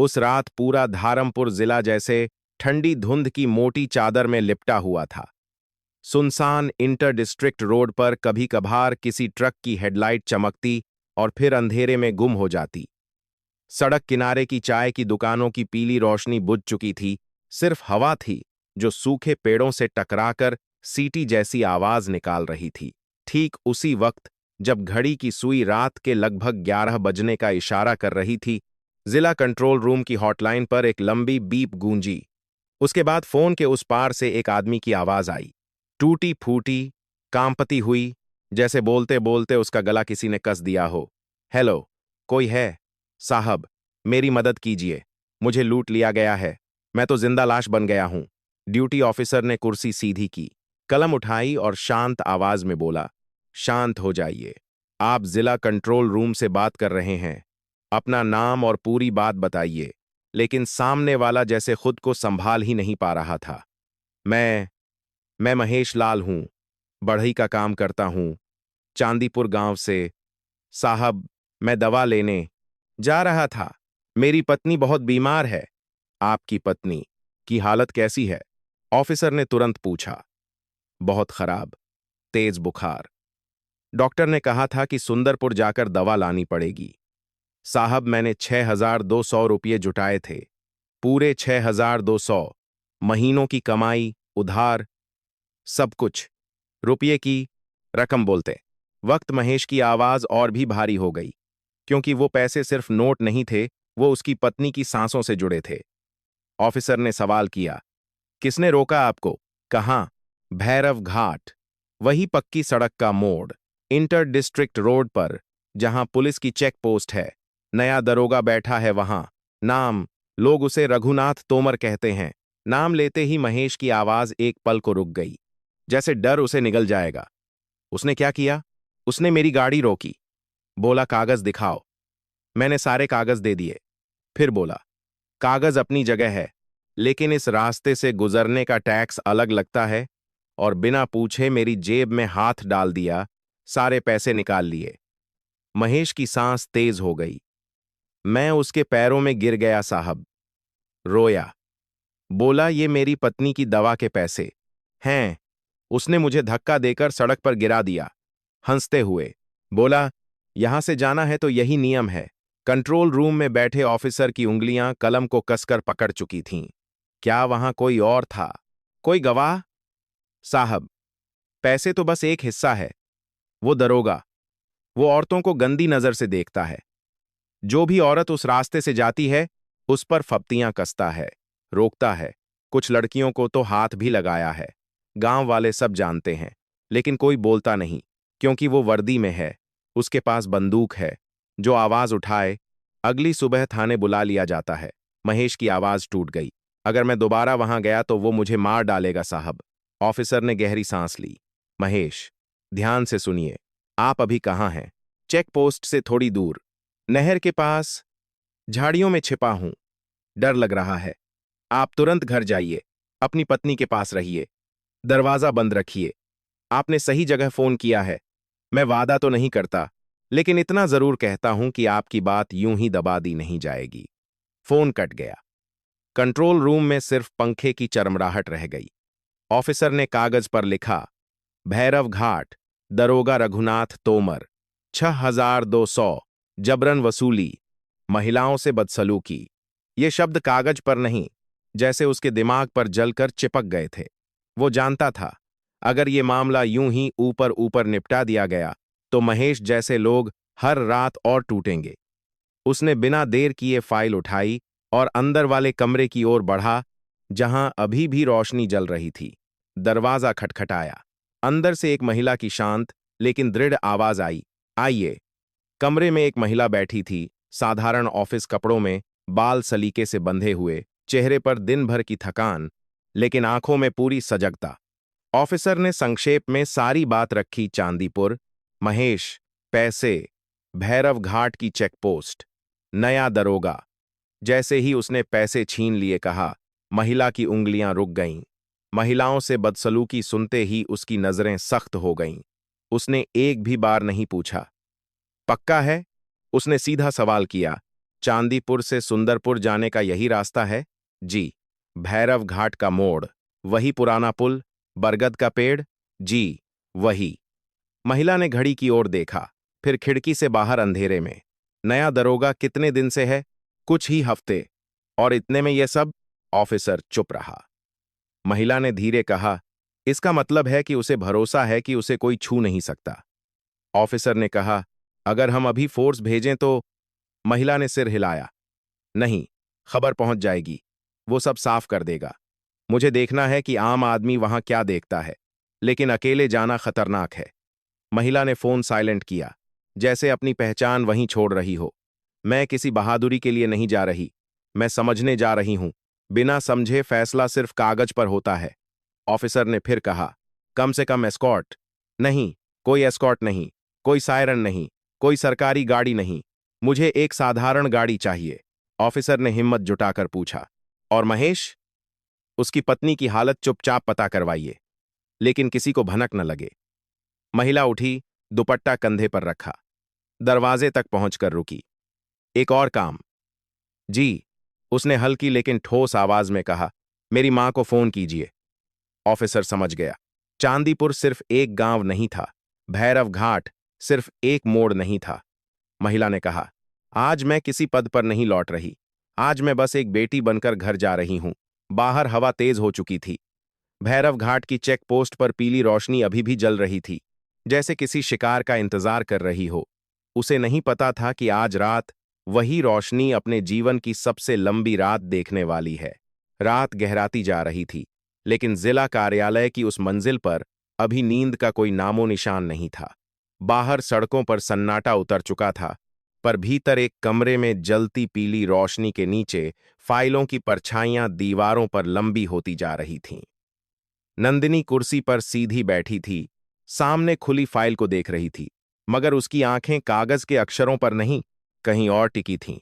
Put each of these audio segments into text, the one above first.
उस रात पूरा धारमपुर जिला जैसे ठंडी धुंध की मोटी चादर में लिपटा हुआ था। सुनसान इंटर डिस्ट्रिक्ट रोड पर कभी कभार किसी ट्रक की हेडलाइट चमकती और फिर अंधेरे में गुम हो जाती। सड़क किनारे की चाय की दुकानों की पीली रोशनी बुझ चुकी थी, सिर्फ हवा थी जो सूखे पेड़ों से टकराकर सीटी जैसी आवाज निकाल रही थी। ठीक उसी वक्त जब घड़ी की सुई रात के लगभग 11 बजने का इशारा कर रही थी, जिला कंट्रोल रूम की हॉटलाइन पर एक लंबी बीप गूंजी। उसके बाद फोन के उस पार से एक आदमी की आवाज आई, टूटी फूटी, कांपती हुई, जैसे बोलते बोलते उसका गला किसी ने कस दिया हो। हेलो, कोई है? साहब, मेरी मदद कीजिए, मुझे लूट लिया गया है, मैं तो जिंदा लाश बन गया हूं। ड्यूटी ऑफिसर ने कुर्सी सीधी की, कलम उठाई और शांत आवाज में बोला, शांत हो जाइए, आप जिला कंट्रोल रूम से बात कर रहे हैं, अपना नाम और पूरी बात बताइए। लेकिन सामने वाला जैसे खुद को संभाल ही नहीं पा रहा था। मैं महेश लाल हूं, बढ़ई का काम करता हूं, चांदीपुर गांव से। साहब, मैं दवा लेने जा रहा था, मेरी पत्नी बहुत बीमार है। आपकी पत्नी की हालत कैसी है? ऑफिसर ने तुरंत पूछा। बहुत खराब, तेज बुखार। डॉक्टर ने कहा था कि सुंदरपुर जाकर दवा लानी पड़ेगी। साहब, मैंने 6,200 रुपये जुटाए थे, पूरे 6,200, महीनों की कमाई, उधार, सब कुछ। रुपये की रकम बोलते वक्त महेश की आवाज और भी भारी हो गई, क्योंकि वो पैसे सिर्फ नोट नहीं थे, वो उसकी पत्नी की सांसों से जुड़े थे। ऑफिसर ने सवाल किया, किसने रोका आपको? कहाँ? भैरव घाट, वही पक्की सड़क का मोड़, इंटर डिस्ट्रिक्ट रोड पर, जहां पुलिस की चेक पोस्ट है। नया दरोगा बैठा है वहां। नाम, लोग उसे रघुनाथ तोमर कहते हैं। नाम लेते ही महेश की आवाज एक पल को रुक गई, जैसे डर उसे निगल जाएगा। उसने क्या किया? उसने मेरी गाड़ी रोकी, बोला, कागज दिखाओ। मैंने सारे कागज दे दिए। फिर बोला, कागज अपनी जगह है, लेकिन इस रास्ते से गुजरने का टैक्स अलग लगता है। और बिना पूछे मेरी जेब में हाथ डाल दिया, सारे पैसे निकाल लिए। महेश की सांस तेज हो गई। मैं उसके पैरों में गिर गया साहब, रोया। बोला, ये मेरी पत्नी की दवा के पैसे हैं। उसने मुझे धक्का देकर सड़क पर गिरा दिया, हंसते हुए बोला, यहां से जाना है तो यही नियम है। कंट्रोल रूम में बैठे ऑफिसर की उंगलियां कलम को कसकर पकड़ चुकी थीं। क्या वहां कोई और था? कोई गवाह? साहब, पैसे तो बस एक हिस्सा है। वो दरोगा, वो औरतों को गंदी नजर से देखता है। जो भी औरत उस रास्ते से जाती है, उस पर फप्तियां कसता है, रोकता है। कुछ लड़कियों को तो हाथ भी लगाया है। गांव वाले सब जानते हैं, लेकिन कोई बोलता नहीं, क्योंकि वो वर्दी में है, उसके पास बंदूक है। जो आवाज उठाए, अगली सुबह थाने बुला लिया जाता है। महेश की आवाज टूट गई। अगर मैं दोबारा वहां गया तो वो मुझे मार डालेगा साहब। ऑफिसर ने गहरी सांस ली। महेश, ध्यान से सुनिए, आप अभी कहाँ हैं? चेक पोस्ट से थोड़ी दूर, नहर के पास, झाड़ियों में छिपा हूं। डर लग रहा है। आप तुरंत घर जाइए, अपनी पत्नी के पास रहिए, दरवाजा बंद रखिए। आपने सही जगह फोन किया है। मैं वादा तो नहीं करता, लेकिन इतना जरूर कहता हूं कि आपकी बात यूं ही दबा दी नहीं जाएगी। फोन कट गया। कंट्रोल रूम में सिर्फ पंखे की चरमराहट रह गई। ऑफिसर ने कागज पर लिखा, भैरव घाट, दरोगा रघुनाथ तोमर, 6,200, जबरन वसूली, महिलाओं से बदसलूकी। ये शब्द कागज पर नहीं, जैसे उसके दिमाग पर जलकर चिपक गए थे। वो जानता था, अगर ये मामला यूं ही ऊपर ऊपर निपटा दिया गया तो महेश जैसे लोग हर रात और टूटेंगे। उसने बिना देर किए फाइल उठाई और अंदर वाले कमरे की ओर बढ़ा, जहां अभी भी रोशनी जल रही थी। दरवाजा खटखटाया। अंदर से एक महिला की शांत लेकिन दृढ़ आवाज आई, आइए। कमरे में एक महिला बैठी थी, साधारण ऑफिस कपड़ों में, बाल सलीके से बंधे हुए, चेहरे पर दिन भर की थकान, लेकिन आंखों में पूरी सजगता। ऑफिसर ने संक्षेप में सारी बात रखी। चांदीपुर, महेश, पैसे, भैरव घाट की चेकपोस्ट, नया दरोगा। जैसे ही उसने पैसे छीन लिए कहा, महिला की उंगलियां रुक गईं। महिलाओं से बदसलूकी सुनते ही उसकी नजरें सख्त हो गईं। उसने एक भी बार नहीं पूछा, पक्का है? उसने सीधा सवाल किया, चांदीपुर से सुंदरपुर जाने का यही रास्ता है? जी। भैरव घाट का मोड़, वही पुराना पुल, बरगद का पेड़? जी, वही। महिला ने घड़ी की ओर देखा, फिर खिड़की से बाहर अंधेरे में। नया दरोगा कितने दिन से है? कुछ ही हफ्ते। और इतने में यह सब? ऑफिसर चुप रहा। महिला ने धीरे कहा, इसका मतलब है कि उसे भरोसा है कि उसे कोई छू नहीं सकता। ऑफिसर ने कहा, अगर हम अभी फोर्स भेजें तो? महिला ने सिर हिलाया। नहीं, खबर पहुंच जाएगी, वो सब साफ कर देगा। मुझे देखना है कि आम आदमी वहां क्या देखता है, लेकिन अकेले जाना खतरनाक है। महिला ने फोन साइलेंट किया, जैसे अपनी पहचान वहीं छोड़ रही हो। मैं किसी बहादुरी के लिए नहीं जा रही, मैं समझने जा रही हूं। बिना समझे फैसला सिर्फ कागज पर होता है। ऑफिसर ने फिर कहा, कम से कम एस्कॉर्ट? नहीं, कोई एस्कॉर्ट नहीं, कोई सायरन नहीं, कोई सरकारी गाड़ी नहीं। मुझे एक साधारण गाड़ी चाहिए। ऑफिसर ने हिम्मत जुटाकर पूछा, और महेश? उसकी पत्नी की हालत चुपचाप पता करवाइए, लेकिन किसी को भनक न लगे। महिला उठी, दुपट्टा कंधे पर रखा, दरवाजे तक पहुंचकर रुकी। एक और काम? जी, उसने हल्की लेकिन ठोस आवाज में कहा, मेरी मां को फोन कीजिए। ऑफिसर समझ गया, चांदीपुर सिर्फ एक गांव नहीं था, भैरव घाट सिर्फ एक मोड़ नहीं था। महिला ने कहा, आज मैं किसी पद पर नहीं लौट रही, आज मैं बस एक बेटी बनकर घर जा रही हूं। बाहर हवा तेज हो चुकी थी। भैरव घाट की चेक पोस्ट पर पीली रोशनी अभी भी जल रही थी, जैसे किसी शिकार का इंतजार कर रही हो। उसे नहीं पता था कि आज रात वही रोशनी अपने जीवन की सबसे लंबी रात देखने वाली है। रात गहराती जा रही थी, लेकिन जिला कार्यालय की उस मंजिल पर अभी नींद का कोई नामो निशान नहीं था। बाहर सड़कों पर सन्नाटा उतर चुका था, पर भीतर एक कमरे में जलती पीली रोशनी के नीचे फाइलों की परछाइयां दीवारों पर लंबी होती जा रही थीं। नंदिनी कुर्सी पर सीधी बैठी थी, सामने खुली फाइल को देख रही थी, मगर उसकी आंखें कागज के अक्षरों पर नहीं, कहीं और टिकी थीं।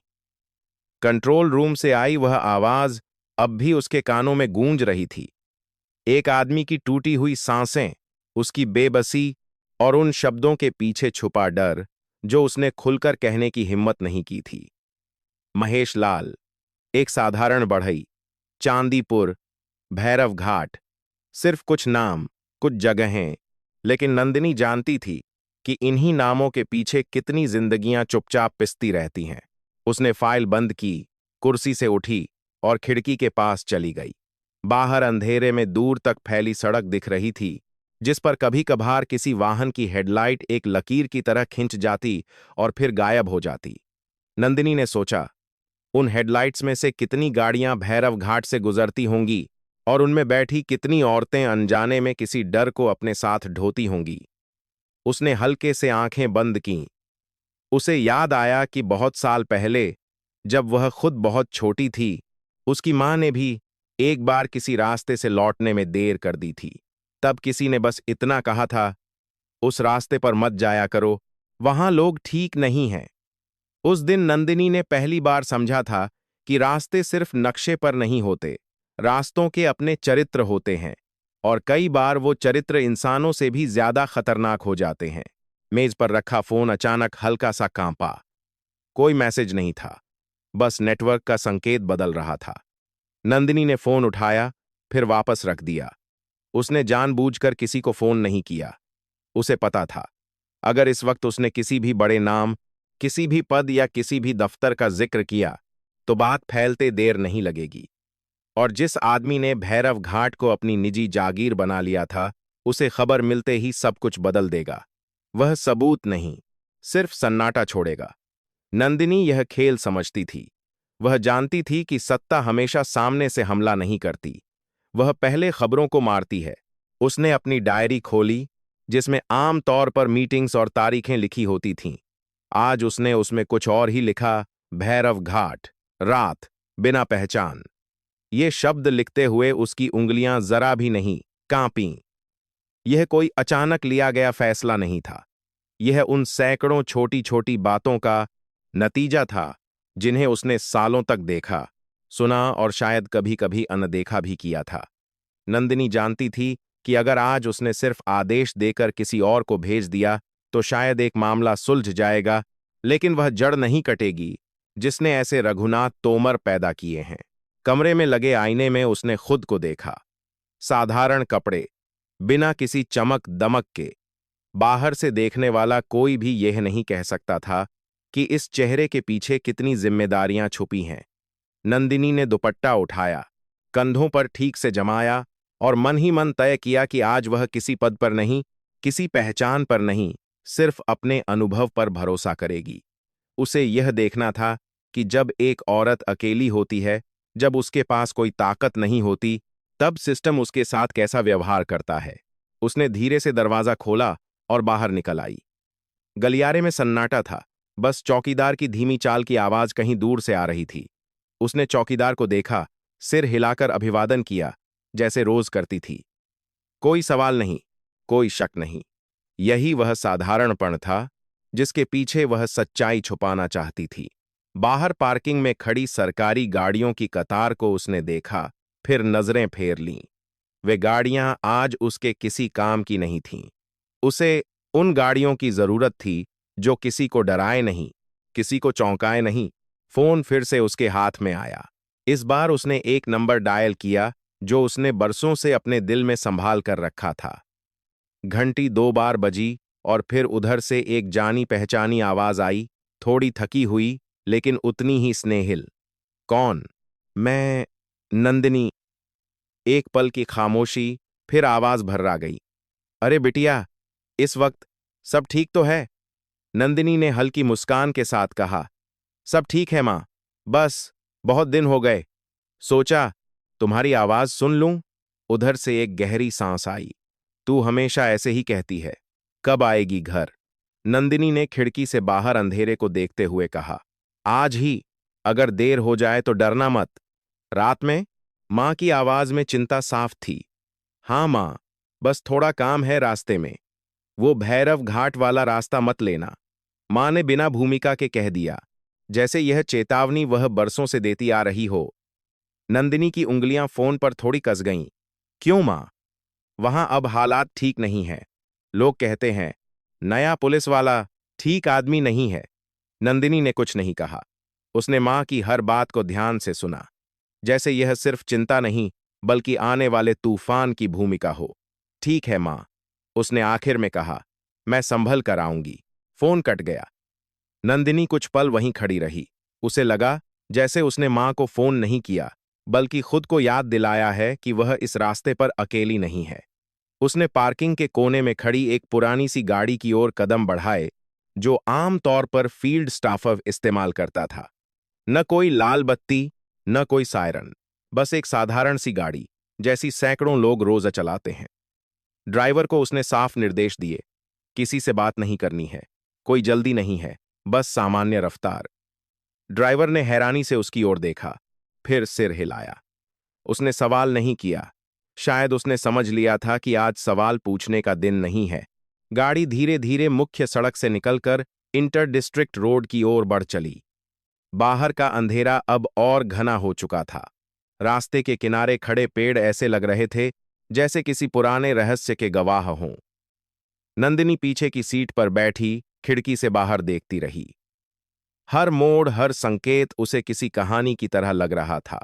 कंट्रोल रूम से आई वह आवाज अब भी उसके कानों में गूंज रही थी। एक आदमी की टूटी हुई सांसें, उसकी बेबसी और उन शब्दों के पीछे छुपा डर जो उसने खुलकर कहने की हिम्मत नहीं की थी। महेश लाल, एक साधारण बढ़ई, चांदीपुर, भैरव घाट, सिर्फ कुछ नाम, कुछ जगहें, लेकिन नंदिनी जानती थी कि इन्हीं नामों के पीछे कितनी जिंदगियां चुपचाप पिसती रहती हैं। उसने फाइल बंद की, कुर्सी से उठी और खिड़की के पास चली गई। बाहर अंधेरे में दूर तक फैली सड़क दिख रही थी, जिस पर कभी कभार किसी वाहन की हेडलाइट एक लकीर की तरह खिंच जाती और फिर गायब हो जाती। नंदिनी ने सोचा, उन हेडलाइट्स में से कितनी गाड़ियां भैरव घाट से गुजरती होंगी और उनमें बैठी कितनी औरतें अनजाने में किसी डर को अपने साथ ढोती होंगी। उसने हल्के से आंखें बंद कीं। उसे याद आया कि बहुत साल पहले, जब वह खुद बहुत छोटी थी, उसकी मां ने भी एक बार किसी रास्ते से लौटने में देर कर दी थी। तब किसी ने बस इतना कहा था, उस रास्ते पर मत जाया करो, वहां लोग ठीक नहीं हैं। उस दिन नंदिनी ने पहली बार समझा था कि रास्ते सिर्फ नक्शे पर नहीं होते, रास्तों के अपने चरित्र होते हैं, और कई बार वो चरित्र इंसानों से भी ज्यादा खतरनाक हो जाते हैं। मेज पर रखा फोन अचानक हल्का सा कांपा। कोई मैसेज नहीं था, बस नेटवर्क का संकेत बदल रहा था। नंदिनी ने फोन उठाया, फिर वापस रख दिया। उसने जानबूझकर किसी को फोन नहीं किया। उसे पता था, अगर इस वक्त उसने किसी भी बड़े नाम, किसी भी पद या किसी भी दफ्तर का जिक्र किया, तो बात फैलते देर नहीं लगेगी। और जिस आदमी ने भैरव घाट को अपनी निजी जागीर बना लिया था, उसे खबर मिलते ही सब कुछ बदल देगा। वह सबूत नहीं, सिर्फ सन्नाटा छोड़ेगा। नंदिनी यह खेल समझती थी। वह जानती थी कि सत्ता हमेशा सामने से हमला नहीं करती, वह पहले खबरों को मारती है। उसने अपनी डायरी खोली, जिसमें आम तौर पर मीटिंग्स और तारीखें लिखी होती थीं। आज उसने उसमें कुछ और ही लिखा, भैरव घाट, रात, बिना पहचान। ये शब्द लिखते हुए उसकी उंगलियां जरा भी नहीं कांपीं। यह कोई अचानक लिया गया फैसला नहीं था, यह उन सैकड़ों छोटी छोटी बातों का नतीजा था जिन्हें उसने सालों तक देखा, सुना और शायद कभी कभी अनदेखा भी किया था। नंदिनी जानती थी कि अगर आज उसने सिर्फ आदेश देकर किसी और को भेज दिया तो शायद एक मामला सुलझ जाएगा, लेकिन वह जड़ नहीं कटेगी जिसने ऐसे रघुनाथ तोमर पैदा किए हैं। कमरे में लगे आईने में उसने खुद को देखा। साधारण कपड़े, बिना किसी चमक दमक के। बाहर से देखने वाला कोई भी यह नहीं कह सकता था कि इस चेहरे के पीछे कितनी जिम्मेदारियां छुपी हैं। नंदिनी ने दुपट्टा उठाया, कंधों पर ठीक से जमाया और मन ही मन तय किया कि आज वह किसी पद पर नहीं, किसी पहचान पर नहीं, सिर्फ अपने अनुभव पर भरोसा करेगी। उसे यह देखना था कि जब एक औरत अकेली होती है, जब उसके पास कोई ताकत नहीं होती, तब सिस्टम उसके साथ कैसा व्यवहार करता है। उसने धीरे से दरवाजा खोला और बाहर निकल आई। गलियारे में सन्नाटा था, बस चौकीदार की धीमी चाल की आवाज कहीं दूर से आ रही थी। उसने चौकीदार को देखा, सिर हिलाकर अभिवादन किया, जैसे रोज करती थी। कोई सवाल नहीं, कोई शक नहीं। यही वह साधारणपण था जिसके पीछे वह सच्चाई छुपाना चाहती थी। बाहर पार्किंग में खड़ी सरकारी गाड़ियों की कतार को उसने देखा, फिर नजरें फेर लीं। वे गाड़ियां आज उसके किसी काम की नहीं थीं। उसे उन गाड़ियों की जरूरत थी जो किसी को डराए नहीं, किसी को चौंकाए नहीं। फोन फिर से उसके हाथ में आया। इस बार उसने एक नंबर डायल किया जो उसने बरसों से अपने दिल में संभाल कर रखा था। घंटी 2 बार बजी और फिर उधर से एक जानी पहचानी आवाज आई, थोड़ी थकी हुई लेकिन उतनी ही स्नेहिल। कौन? मैं, नंदिनी। एक पल की खामोशी, फिर आवाज भर्रा गई। अरे बिटिया, इस वक्त सब ठीक तो है? नंदिनी ने हल्की मुस्कान के साथ कहा। सब ठीक है मां, बस बहुत दिन हो गए, सोचा तुम्हारी आवाज सुन लूं। उधर से एक गहरी सांस आई। तू हमेशा ऐसे ही कहती है, कब आएगी घर? नंदिनी ने खिड़की से बाहर अंधेरे को देखते हुए कहा। आज ही, अगर देर हो जाए तो डरना मत। रात में? मां की आवाज में चिंता साफ थी। हां मां, बस थोड़ा काम है रास्ते में। वो भैरव घाट वाला रास्ता मत लेना, मां ने बिना भूमिका के कह दिया, जैसे यह चेतावनी वह बरसों से देती आ रही हो। नंदिनी की उंगलियां फोन पर थोड़ी कस गईं। क्यों मां? वहां अब हालात ठीक नहीं है। लोग कहते हैं, नया पुलिस वाला ठीक आदमी नहीं है। नंदिनी ने कुछ नहीं कहा। उसने मां की हर बात को ध्यान से सुना, जैसे यह सिर्फ चिंता नहीं बल्कि आने वाले तूफान की भूमिका हो। ठीक है मां, उसने आखिर में कहा, मैं संभल कर आऊंगी। फोन कट गया। नंदिनी कुछ पल वहीं खड़ी रही। उसे लगा जैसे उसने मां को फोन नहीं किया, बल्कि खुद को याद दिलाया है कि वह इस रास्ते पर अकेली नहीं है। उसने पार्किंग के कोने में खड़ी एक पुरानी सी गाड़ी की ओर कदम बढ़ाए, जो आम तौर पर फील्ड स्टाफर इस्तेमाल करता था। न कोई लाल बत्ती, न कोई सायरन, बस एक साधारण सी गाड़ी, जैसी सैकड़ों लोग रोज चलाते हैं। ड्राइवर को उसने साफ निर्देश दिए, किसी से बात नहीं करनी है, कोई जल्दी नहीं है, बस सामान्य रफ्तार। ड्राइवर ने हैरानी से उसकी ओर देखा, फिर सिर हिलाया। उसने सवाल नहीं किया। शायद उसने समझ लिया था कि आज सवाल पूछने का दिन नहीं है। गाड़ी धीरे धीरे मुख्य सड़क से निकलकर इंटर डिस्ट्रिक्ट रोड की ओर बढ़ चली। बाहर का अंधेरा अब और घना हो चुका था। रास्ते के किनारे खड़े पेड़ ऐसे लग रहे थे जैसे किसी पुराने रहस्य के गवाह हों। नंदिनी पीछे की सीट पर बैठी खिड़की से बाहर देखती रही। हर मोड़, हर संकेत उसे किसी कहानी की तरह लग रहा था।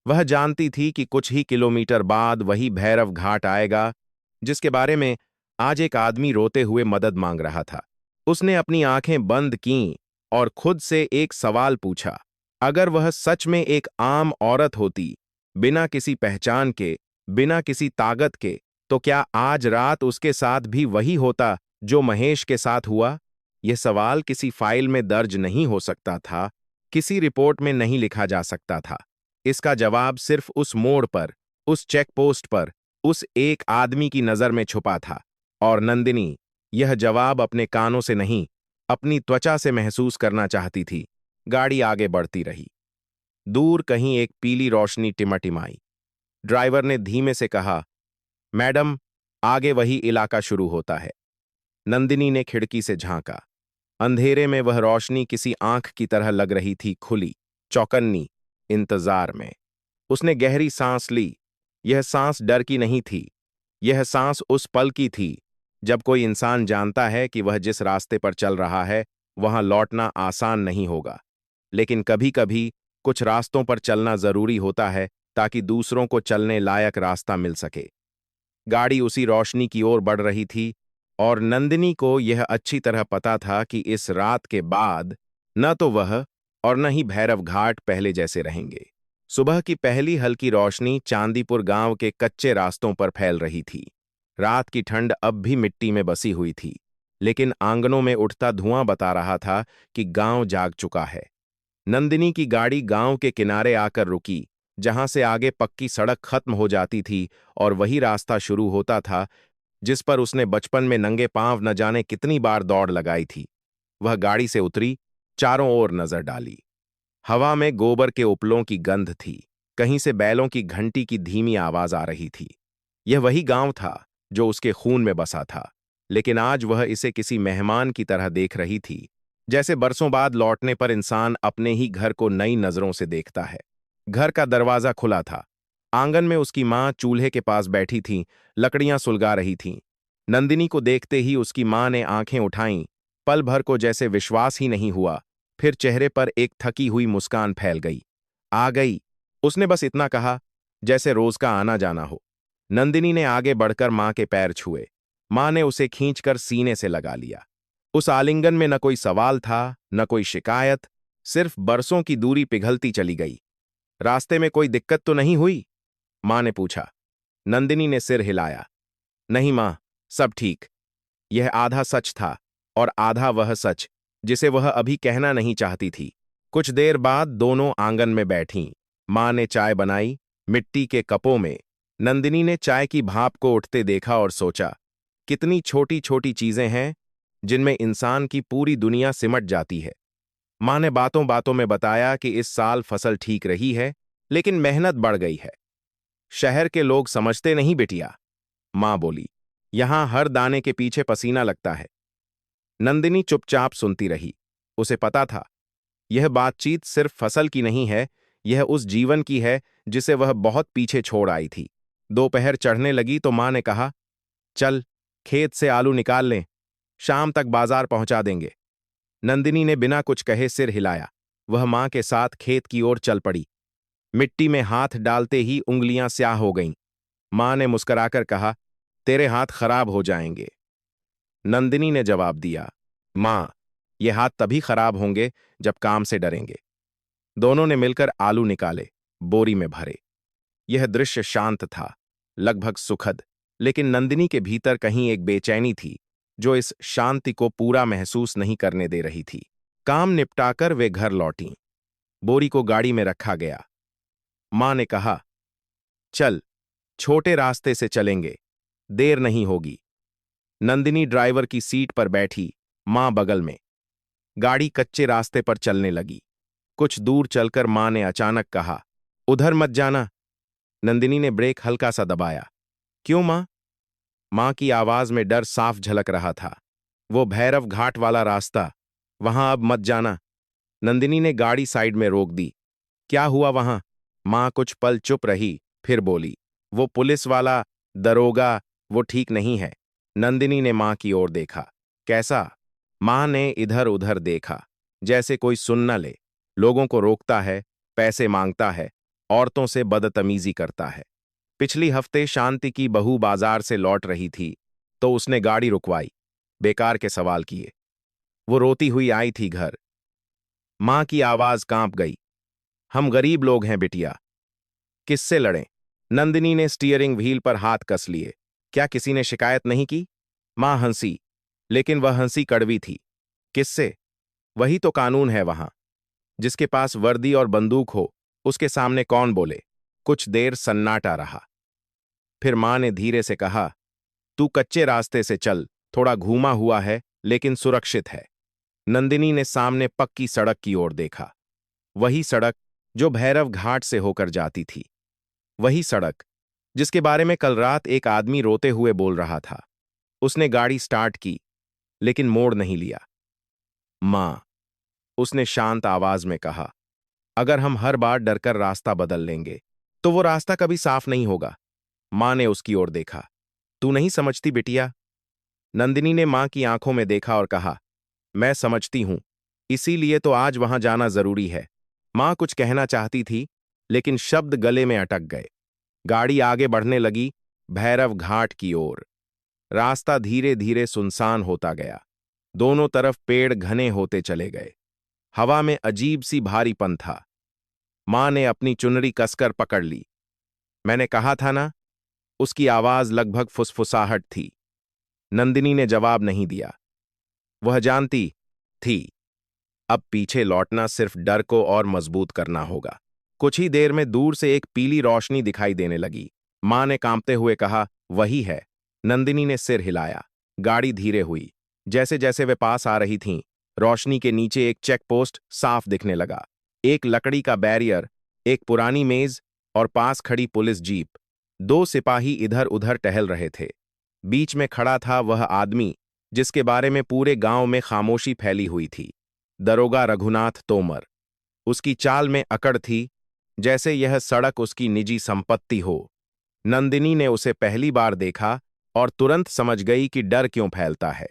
वह जानती थी कि कुछ ही किलोमीटर बाद वही भैरव घाट आएगा, जिसके बारे में आज एक आदमी रोते हुए मदद मांग रहा था। उसने अपनी आंखें बंद कीं और खुद से एक सवाल पूछा, अगर वह सच में एक आम औरत होती, बिना किसी पहचान के, बिना किसी ताकत के, तो क्या आज रात उसके साथ भी वही होता जो महेश के साथ हुआ? यह सवाल किसी फाइल में दर्ज नहीं हो सकता था, किसी रिपोर्ट में नहीं लिखा जा सकता था। इसका जवाब सिर्फ उस मोड़ पर, उस चेक पोस्ट पर, उस एक आदमी की नजर में छुपा था। और नंदिनी यह जवाब अपने कानों से नहीं, अपनी त्वचा से महसूस करना चाहती थी। गाड़ी आगे बढ़ती रही। दूर कहीं एक पीली रोशनी टिमटिमाई। ड्राइवर ने धीमे से कहा, मैडम, आगे वही इलाका शुरू होता है। नंदिनी ने खिड़की से झांका। अंधेरे में वह रोशनी किसी आंख की तरह लग रही थी, खुली, चौकन्नी, इंतजार में। उसने गहरी सांस ली। यह सांस डर की नहीं थी, यह सांस उस पल की थी जब कोई इंसान जानता है कि वह जिस रास्ते पर चल रहा है वहां लौटना आसान नहीं होगा। लेकिन कभी कभी कुछ रास्तों पर चलना जरूरी होता है ताकि दूसरों को चलने लायक रास्ता मिल सके। गाड़ी उसी रोशनी की ओर बढ़ रही थी और नंदिनी को यह अच्छी तरह पता था कि इस रात के बाद न तो वह और न ही भैरव घाट पहले जैसे रहेंगे। सुबह की पहली हल्की रोशनी चांदीपुर गांव के कच्चे रास्तों पर फैल रही थी। रात की ठंड अब भी मिट्टी में बसी हुई थी, लेकिन आंगनों में उठता धुआं बता रहा था कि गांव जाग चुका है। नंदिनी की गाड़ी गांव के किनारे आकर रुकी, जहां से आगे पक्की सड़क खत्म हो जाती थी और वही रास्ता शुरू होता था जिस पर उसने बचपन में नंगे पांव न जाने कितनी बार दौड़ लगाई थी। वह गाड़ी से उतरी, चारों ओर नजर डाली। हवा में गोबर के उपलों की गंध थी, कहीं से बैलों की घंटी की धीमी आवाज आ रही थी। यह वही गांव था जो उसके खून में बसा था, लेकिन आज वह इसे किसी मेहमान की तरह देख रही थी, जैसे बरसों बाद लौटने पर इंसान अपने ही घर को नई नजरों से देखता है। घर का दरवाजा खुला था। आंगन में उसकी मां चूल्हे के पास बैठी थीं, लकड़ियां सुलगा रही थीं। नंदिनी को देखते ही उसकी मां ने आंखें उठाईं, पल भर को जैसे विश्वास ही नहीं हुआ। फिर चेहरे पर एक थकी हुई मुस्कान फैल गई। आ गई, उसने बस इतना कहा, जैसे रोज का आना जाना हो। नंदिनी ने आगे बढ़कर मां के पैर छुए। मां ने उसे खींचकर सीने से लगा लिया। उस आलिंगन में न कोई सवाल था, न कोई शिकायत, सिर्फ बरसों की दूरी पिघलती चली गई। रास्ते में कोई दिक्कत तो नहीं हुई? मां ने पूछा। नंदिनी ने सिर हिलाया। नहीं मां, सब ठीक। यह आधा सच था और आधा वह सच जिसे वह अभी कहना नहीं चाहती थी। कुछ देर बाद दोनों आंगन में बैठीं। मां ने चाय बनाई, मिट्टी के कपों में। नंदिनी ने चाय की भाप को उठते देखा और सोचा, कितनी छोटी छोटी चीजें हैं जिनमें इंसान की पूरी दुनिया सिमट जाती है। मां ने बातों बातों में बताया कि इस साल फसल ठीक रही है, लेकिन मेहनत बढ़ गई है। शहर के लोग समझते नहीं बिटिया, मां बोली। यहां हर दाने के पीछे पसीना लगता है। नंदिनी चुपचाप सुनती रही। उसे पता था, यह बातचीत सिर्फ फसल की नहीं है, यह उस जीवन की है जिसे वह बहुत पीछे छोड़ आई थी। दोपहर चढ़ने लगी तो मां ने कहा, चल, खेत से आलू निकाल लें, शाम तक बाजार पहुंचा देंगे। नंदिनी ने बिना कुछ कहे सिर हिलाया। वह मां के साथ खेत की ओर चल पड़ी। मिट्टी में हाथ डालते ही उंगलियां स्याह हो गईं। मां ने मुस्कुराकर कहा, तेरे हाथ खराब हो जाएंगे। नंदिनी ने जवाब दिया, मां, ये हाथ तभी खराब होंगे जब काम से डरेंगे। दोनों ने मिलकर आलू निकाले, बोरी में भरे। यह दृश्य शांत था, लगभग सुखद, लेकिन नंदिनी के भीतर कहीं एक बेचैनी थी जो इस शांति को पूरा महसूस नहीं करने दे रही थी। काम निपटाकर वे घर लौटीं। बोरी को गाड़ी में रखा गया। मां ने कहा, चल, छोटे रास्ते से चलेंगे, देर नहीं होगी। नंदिनी ड्राइवर की सीट पर बैठी, मां बगल में। गाड़ी कच्चे रास्ते पर चलने लगी। कुछ दूर चलकर मां ने अचानक कहा, उधर मत जाना। नंदिनी ने ब्रेक हल्का सा दबाया। क्यों मां? मां की आवाज में डर साफ झलक रहा था। वो भैरव घाट वाला रास्ता, वहां अब मत जाना। नंदिनी ने गाड़ी साइड में रोक दी। क्या हुआ वहां? मां कुछ पल चुप रही, फिर बोली, वो पुलिस वाला दरोगा, वो ठीक नहीं है। नंदिनी ने मां की ओर देखा। कैसा? मां ने इधर उधर देखा, जैसे कोई सुन न ले। लोगों को रोकता है, पैसे मांगता है, औरतों से बदतमीजी करता है। पिछली हफ्ते शांति की बहू बाजार से लौट रही थी, तो उसने गाड़ी रुकवाई, बेकार के सवाल किए। वो रोती हुई आई थी घर। मां की आवाज कांप गई। हम गरीब लोग हैं बिटिया, किससे लड़ें? नंदिनी ने स्टीयरिंग व्हील पर हाथ कस लिए। क्या किसी ने शिकायत नहीं की? मां हंसी, लेकिन वह हंसी कड़वी थी। किससे? वही तो कानून है वहां। जिसके पास वर्दी और बंदूक हो, उसके सामने कौन बोले? कुछ देर सन्नाटा रहा। फिर मां ने धीरे से कहा, तू कच्चे रास्ते से चल, थोड़ा घूमा हुआ है लेकिन सुरक्षित है। नंदिनी ने सामने पक्की सड़क की ओर देखा। वही सड़क जो भैरव घाट से होकर जाती थी। वही सड़क जिसके बारे में कल रात एक आदमी रोते हुए बोल रहा था। उसने गाड़ी स्टार्ट की, लेकिन मोड़ नहीं लिया। मां, उसने शांत आवाज में कहा, अगर हम हर बार डरकर रास्ता बदल लेंगे तो वो रास्ता कभी साफ नहीं होगा। मां ने उसकी ओर देखा। तू नहीं समझती बिटिया। नंदिनी ने मां की आंखों में देखा और कहा, मैं समझती हूं, इसीलिए तो आज वहां जाना जरूरी है। मां कुछ कहना चाहती थी, लेकिन शब्द गले में अटक गए। गाड़ी आगे बढ़ने लगी, भैरव घाट की ओर। रास्ता धीरे धीरे सुनसान होता गया। दोनों तरफ पेड़ घने होते चले गए। हवा में अजीब सी भारीपन था। मां ने अपनी चुनरी कसकर पकड़ ली। मैंने कहा था ना। उसकी आवाज लगभग फुसफुसाहट थी। नंदिनी ने जवाब नहीं दिया। वह जानती थी, अब पीछे लौटना सिर्फ डर को और मजबूत करना होगा। कुछ ही देर में दूर से एक पीली रोशनी दिखाई देने लगी। मां ने कांपते हुए कहा, वही है। नंदिनी ने सिर हिलाया। गाड़ी धीरे हुई। जैसे जैसे वे पास आ रही थीं, रोशनी के नीचे एक चेक पोस्ट साफ दिखने लगा। एक लकड़ी का बैरियर, एक पुरानी मेज और पास खड़ी पुलिस जीप। दो सिपाही इधर उधर टहल रहे थे। बीच में खड़ा था वह आदमी जिसके बारे में पूरे गांव में खामोशी फैली हुई थी, दरोगा रघुनाथ तोमर। उसकी चाल में अकड़ थी, जैसे यह सड़क उसकी निजी संपत्ति हो। नंदिनी ने उसे पहली बार देखा और तुरंत समझ गई कि डर क्यों फैलता है।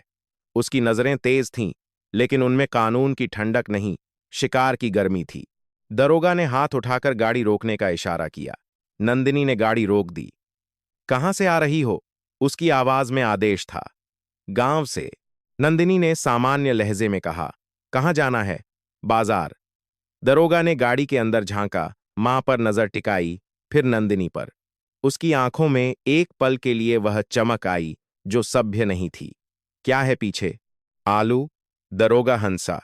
उसकी नजरें तेज थीं, लेकिन उनमें कानून की ठंडक नहीं, शिकार की गर्मी थी। दरोगा ने हाथ उठाकर गाड़ी रोकने का इशारा किया। नंदिनी ने गाड़ी रोक दी। कहां से आ रही हो? उसकी आवाज में आदेश था। गांव से, नंदिनी ने सामान्य लहजे में कहा। कहां जाना है? बाजार। दरोगा ने गाड़ी के अंदर झांका, मां पर नजर टिकाई, फिर नंदिनी पर। उसकी आंखों में एक पल के लिए वह चमक आई जो सभ्य नहीं थी। क्या है पीछे? आलू? दरोगा हंसा।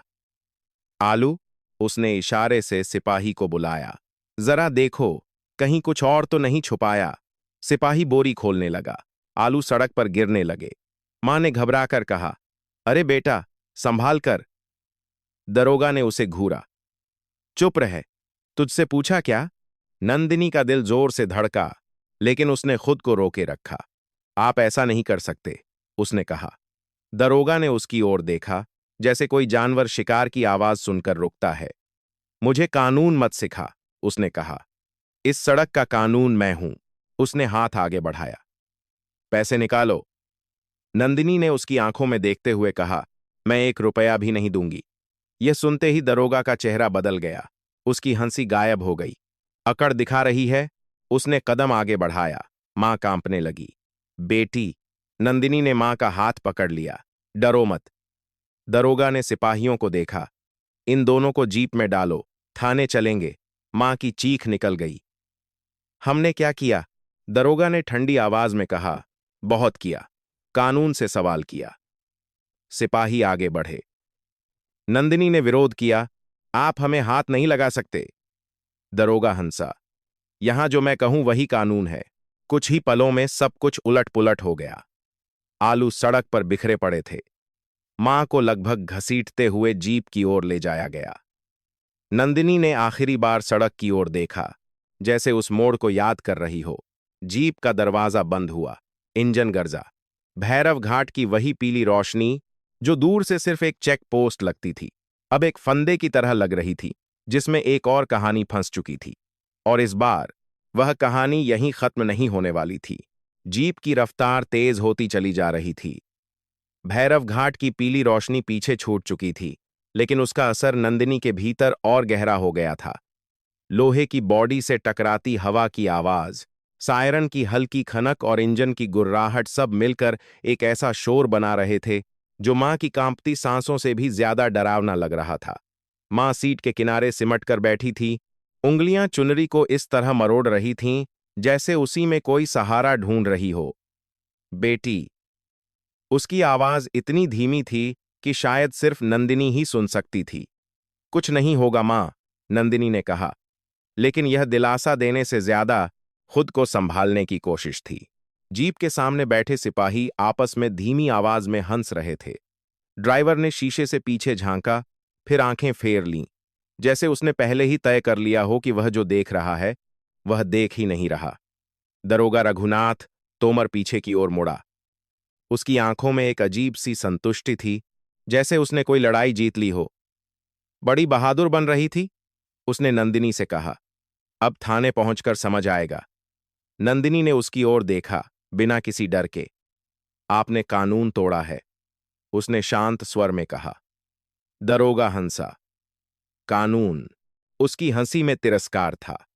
आलू? उसने इशारे से सिपाही को बुलाया। जरा देखो, कहीं कुछ और तो नहीं छुपाया। सिपाही बोरी खोलने लगा। आलू सड़क पर गिरने लगे। मां ने घबराकर कहा, अरे बेटा, संभाल कर। दरोगा ने उसे घूरा। चुप रहे। तुझसे पूछा क्या? नंदिनी का दिल जोर से धड़का, लेकिन उसने खुद को रोके रखा। आप ऐसा नहीं कर सकते, उसने कहा। दरोगा ने उसकी ओर देखा, जैसे कोई जानवर शिकार की आवाज सुनकर रुकता है। मुझे कानून मत सिखा, उसने कहा। इस सड़क का कानून मैं हूं। उसने हाथ आगे बढ़ाया। पैसे निकालो। नंदिनी ने उसकी आंखों में देखते हुए कहा, मैं 1 रुपया भी नहीं दूंगी। यह सुनते ही दरोगा का चेहरा बदल गया। उसकी हंसी गायब हो गई। अकड़ दिखा रही है? उसने कदम आगे बढ़ाया। मां कांपने लगी। बेटी, नंदिनी ने मां का हाथ पकड़ लिया। डरो मत। दरोगा ने सिपाहियों को देखा। इन दोनों को जीप में डालो, थाने चलेंगे। मां की चीख निकल गई। हमने क्या किया? दरोगा ने ठंडी आवाज में कहा, बहुत किया। कानून से सवाल किया। सिपाही आगे बढ़े। नंदिनी ने विरोध किया, आप हमें हाथ नहीं लगा सकते। दरोगा हंसा। यहां जो मैं कहूं वही कानून है। कुछ ही पलों में सब कुछ उलट पुलट हो गया। आलू सड़क पर बिखरे पड़े थे। मां को लगभग घसीटते हुए जीप की ओर ले जाया गया। नंदिनी ने आखिरी बार सड़क की ओर देखा, जैसे उस मोड़ को याद कर रही हो। जीप का दरवाजा बंद हुआ। इंजन गरजा। भैरव घाट की वही पीली रोशनी, जो दूर से सिर्फ एक चेक पोस्ट लगती थी, अब एक फंदे की तरह लग रही थी, जिसमें एक और कहानी फंस चुकी थी। और इस बार वह कहानी यहीं खत्म नहीं होने वाली थी। जीप की रफ्तार तेज होती चली जा रही थी। भैरव घाट की पीली रोशनी पीछे छूट चुकी थी, लेकिन उसका असर नंदिनी के भीतर और गहरा हो गया था। लोहे की बॉडी से टकराती हवा की आवाज, सायरन की हल्की खनक और इंजन की गुर्राहट सब मिलकर एक ऐसा शोर बना रहे थे जो मां की कांपती सांसों से भी ज्यादा डरावना लग रहा था। मां सीट के किनारे सिमट कर बैठी थी। उंगलियां चुनरी को इस तरह मरोड़ रही थीं जैसे उसी में कोई सहारा ढूंढ रही हो। बेटी। उसकी आवाज इतनी धीमी थी कि शायद सिर्फ नंदिनी ही सुन सकती थी। कुछ नहीं होगा मां, नंदिनी ने कहा, लेकिन यह दिलासा देने से ज्यादा खुद को संभालने की कोशिश थी। जीप के सामने बैठे सिपाही आपस में धीमी आवाज में हंस रहे थे। ड्राइवर ने शीशे से पीछे झांका, फिर आंखें फेर लीं, जैसे उसने पहले ही तय कर लिया हो कि वह जो देख रहा है वह देख ही नहीं रहा। दरोगा रघुनाथ तोमर पीछे की ओर मुड़ा। उसकी आंखों में एक अजीब सी संतुष्टि थी, जैसे उसने कोई लड़ाई जीत ली हो। बड़ी बहादुर बन रही थी, उसने नंदिनी से कहा। अब थाने पहुंचकर समझ आएगा। नंदिनी ने उसकी ओर देखा, बिना किसी डर के। आपने कानून तोड़ा है, उसने शांत स्वर में कहा। दरोगा हंसा। कानून। उसकी हंसी में तिरस्कार था।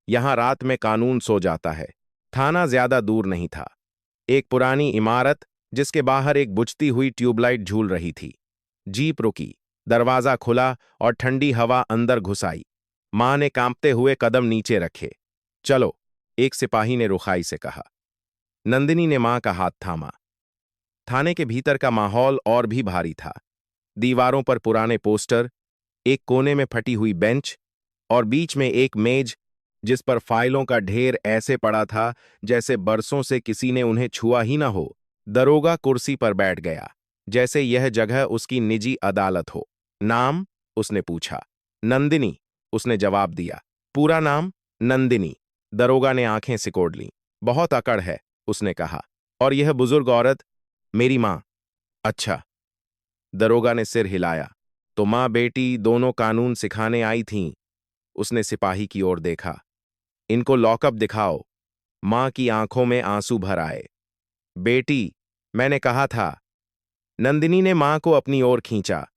यहां रात में कानून सो जाता है। थाना ज्यादा दूर नहीं था। एक पुरानी इमारत जिसके बाहर एक बुझती हुई ट्यूबलाइट झूल रही थी। जीप रुकी। दरवाजा खुला और ठंडी हवा अंदर घुस आई। मां ने कांपते हुए कदम नीचे रखे। चलो, एक सिपाही ने रुखाई से कहा। नंदिनी ने मां का हाथ थामा। थाने के भीतर का माहौल और भी भारी था। दीवारों पर पुराने पोस्टर, एक कोने में फटी हुई बेंच और बीच में एक मेज जिस पर फाइलों का ढेर ऐसे पड़ा था जैसे बरसों से किसी ने उन्हें छुआ ही ना हो। दरोगा कुर्सी पर बैठ गया, जैसे यह जगह उसकी निजी अदालत हो। नाम? उसने पूछा। नंदिनी, उसने जवाब दिया। पूरा नाम? नंदिनी। दरोगा ने आंखें सिकोड़ लीं। बहुत अकड़ है, उसने कहा। और यह बुजुर्ग औरत? मेरी मां। अच्छा। दरोगा ने सिर हिलाया। तो मां बेटी दोनों कानून सिखाने आई थीं। उसने सिपाही की ओर देखा। इनको लॉकअप दिखाओ। मां की आंखों में आंसू भर आए। बेटी, मैंने कहा था। नंदिनी ने मां को अपनी ओर खींचा।